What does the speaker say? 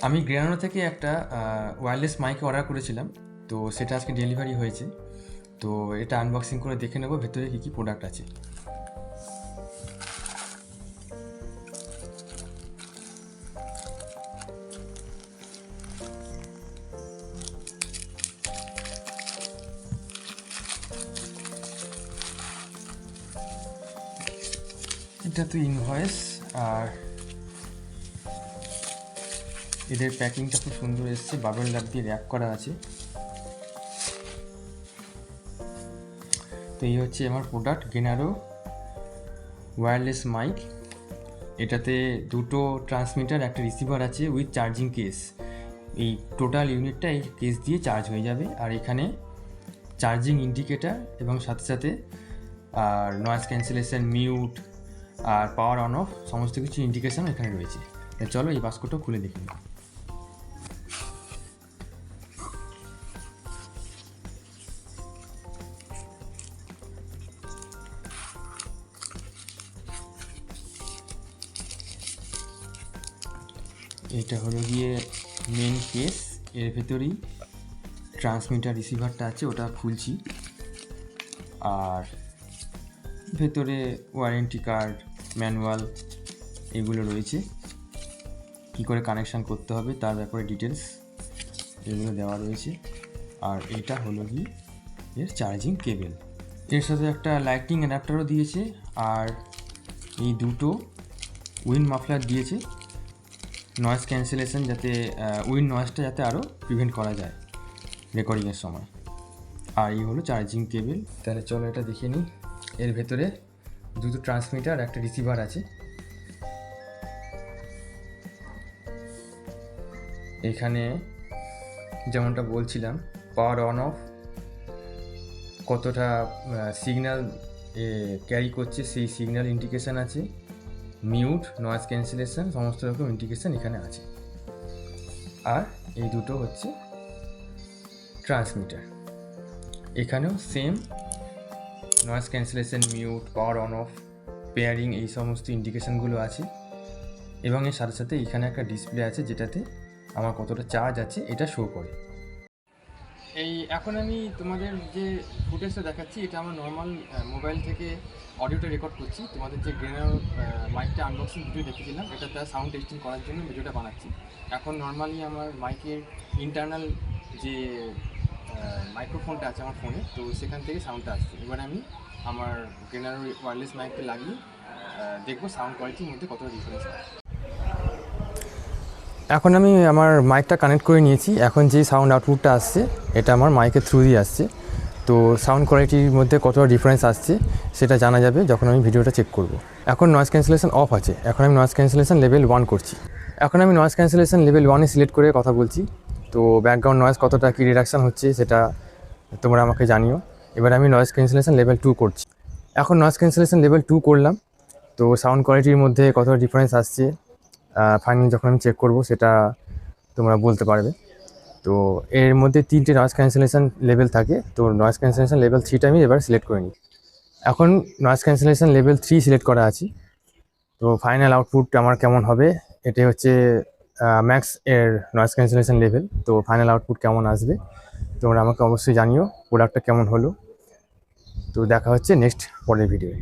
আমি গ্রেনানো থেকে একটা ওয়্যারলেস মাইক অর্ডার করেছিলাম, তো সেটা আজকে ডেলিভারি হয়েছে। তো এটা আনবক্সিং করে দেখে নেব ভেতরে কী কী প্রোডাক্ট আছে। এটা তো ইনভয়েস, আর এদের প্যাকিংটা খুব সুন্দর এসছে, বাবেল র্যাপ দিয়ে র্যাপ করা আছে। তো এই হচ্ছে আমার প্রোডাক্ট, গেনারো ওয়্যারলেস মাইক। এটাতে দুটো ট্রান্সমিটার, একটা রিসিভার আছে উইথ চার্জিং কেস। এই টোটাল ইউনিটটা এই কেস দিয়ে চার্জ হয়ে যাবে। আর এখানে চার্জিং ইন্ডিকেটার এবং সাথে সাথে আর নয়েজ ক্যান্সেলেশন, মিউট আর পাওয়ার অন অফ সমস্ত কিছু ইন্ডিকেশন এখানে রয়েছে। চলো এই বাস্কটা খুলে দেখে নিই। এটা হলো গিয়ে মেন কেস, এর ভেতরেই ট্রান্সমিটার রিসিভারটা আছে, ওটা খুলছি। আর ভেতরে ওয়ারেন্টি কার্ড, ম্যানুয়াল এগুলো রয়েছে, কী করে কানেকশান করতে হবে তার ব্যাপারে ডিটেলস এগুলো দেওয়া রয়েছে। আর এটা হলো গিয়ে এর চার্জিং কেবেল, এর সাথে একটা লাইটিং অ্যাডাপ্টারও দিয়েছে। আর এই দুটো উইন্ড মাফলার দিয়েছে, নয়েজ ক্যান্সেলেশন, যাতে উইন্ড নয়েজটা যাতে আরও প্রিভেন্ট করা যায় রেকর্ডিংয়ের সময়। আর এই হলো চার্জিং কেবেল। তাহলে চলো এটা দেখে নিই। এর ভেতরে দুটো ট্রান্সমিটার, একটা রিসিভার আছে। এখানে যেমনটা বলছিলাম, পাওয়ার অন অফ, কতটা সিগন্যাল ক্যারি করছে সেই সিগন্যাল ইন্ডিকেশান আছে। মিউট, নয়েজ ক্যান্সেলেশন, সমস্ত রকম ইন্ডিকেশান এখানে আছে। আর এই দুটো হচ্ছে ট্রান্সমিটার। এখানেও same noise cancellation, mute, power on of, pairing, এই সমস্ত ইন্ডিকেশানগুলো আছে। এবং এর সাথে সাথে এখানে একটা ডিসপ্লে আছে যেটাতে আমার কতটা চার্জ আছে এটা শো করে। এখন আমি তোমাদের যে ফুটেজটা দেখাচ্ছি, এটা আমার নর্মাল মোবাইল থেকে অডিওটা রেকর্ড করছি। তোমাদের যে গ্রেনার মাইকটা আনবক্সিং ভিডিও দেখেছিলাম, এটা তার সাউন্ড টেস্টিং করার জন্য ভিডিওটা বানাচ্ছি। এখন নর্মালি আমার মাইকের ইন্টারনাল যে মাইক্রোফোনটা আছে আমার ফোনে, তো সেখান থেকে সাউন্ডটা আসছে। এবার আমি আমার গ্রেনার ওয়্যারলেস মাইকটা লাগিয়ে দেখবো সাউন্ড কোয়ালিটির মধ্যে কতটা ডিফারেন্স হয়। এখন আমি আমার মাইকটা কানেক্ট করে নিয়েছি। এখন যে সাউন্ড আউটপুটটা আসছে এটা আমার মাইকের থ্রু দিয়ে আসছে। তো সাউন্ড কোয়ালিটির মধ্যে কতটা ডিফারেন্স আসছে সেটা জানা যাবে যখন আমি ভিডিওটা চেক করব। এখন নয়েজ ক্যান্সেলেশন অফ আছে, এখন আমি নয়েজ ক্যান্সেলেশন লেভেল 1 করছি। এখন আমি নয়েজ ক্যান্সেলেশন লেভেল 1-এ সিলেক্ট করে কথা বলছি। তো ব্যাকগ্রাউন্ড নয়েজ কতটা কী রিডাকশান হচ্ছে সেটা তোমরা আমাকে জানিও। এবার আমি নয়েজ ক্যান্সেলেশন লেভেল 2 করছি। এখন নয়েজ ক্যান্সেলেশন লেভেল 2 করলাম। তো সাউন্ড কোয়ালিটির মধ্যে কতটা ডিফারেন্স আসছে ফাইনালি যখন আমি চেক করব সেটা তোমরা বলতে পারবে। তো এর মধ্যে 3টে নয়েজ ক্যান্সেলেশন লেভেল থাকে। তো নয়েজ ক্যান্সেলেশন লেভেল 3টা আমি এবার সিলেক্ট করে নিই। এখন নয়েজ ক্যান্সেলেশন লেভেল 3 সিলেক্ট করা আছে। তো ফাইনাল আউটপুট আমার কেমন হবে, এটাই হচ্ছে ম্যাক্স এর নয়েজ ক্যান্সেলেশন লেভেল। তো ফাইনাল আউটপুট কেমন আসবে তোমরা আমাকে অবশ্যই জানিও প্রোডাক্টটা কেমন হলো। তো দেখা হচ্ছে নেক্সট পরের ভিডিওয়ে।